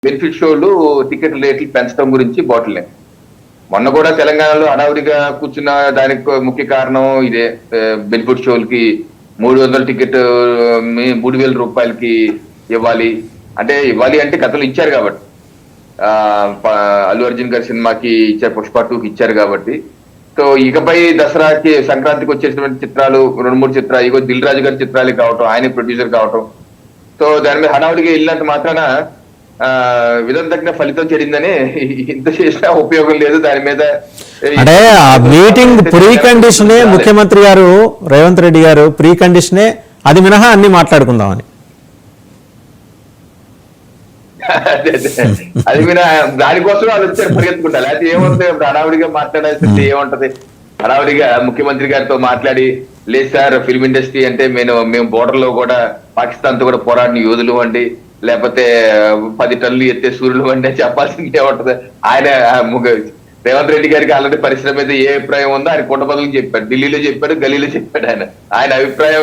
Benefit షోలు ticket రేట్లు పెంచడం గురించి బాటిల్ నెక్. మొన్న కూడా తెలంగాణలో హడావుడిగా కూర్చున్న దానికి ముఖ్య కారణం ఇదే. బెనిఫిట్ షోలకి 300 టికెట్ 3,000 రూపాయలకి ఇవ్వాలి. అంటే ఇవ్వాలి అంటే గతంలో ఇచ్చారు కాబట్టి, అల్లు అర్జున్ గారి సినిమాకి ఇచ్చారు, పుష్ప 2కి ఇచ్చారు కాబట్టి. సో ఇకపై దసరాకి సంక్రాంతికి వచ్చేసినటువంటి చిత్రాలు 2-3 చిత్రాలు, ఇగో దిల్ రాజు గారి చిత్రాలే కావటం, ఆయన ప్రొడ్యూసర్ కావటం. సో దాని మీద హడావుడిగా వెళ్ళినంత మాత్రాన విధం తగిన ఫలితం చెడిందని ఇంత చేసినా ఉపయోగం లేదు. దాని మీద అంటే ఆ మీటింగ్ ప్రీ కండిషనే ముఖ్యమంత్రి గారు రేవంత్ రెడ్డి గారు ప్రీ కండిషనే అది మినహా అన్ని మాట్లాడుకుందామని. అది మీద దానికోసం వాళ్ళు వచ్చారు పరిగెత్తుకుంటారు. అయితే ఏముంటుంది, ఇప్పుడు హడావుడిగా మాట్లాడాల్సింది ఏముంటది? హడావుడిగా ముఖ్యమంత్రి గారితో మాట్లాడి, లేదు సార్ ఫిల్మ్ ఇండస్ట్రీ అంటే మేము బోర్డర్ లో కూడా పాకిస్తాన్ తో కూడా పోరాడిన యోధులు అండి, లేకపోతే 10 టన్నులు ఎత్తే సూర్యులు అండి అని చెప్పాల్సింది ఏముంటది? ఆయన రేవంత్ రెడ్డి గారికి ఆల్రెడీ పరిశ్రమ మీద ఏ అభిప్రాయం ఉందో ఆయన కుటుంబాలకు చెప్పాడు, ఢిల్లీలో చెప్పాడు, గల్లీలో చెప్పాడు. ఆయన అభిప్రాయం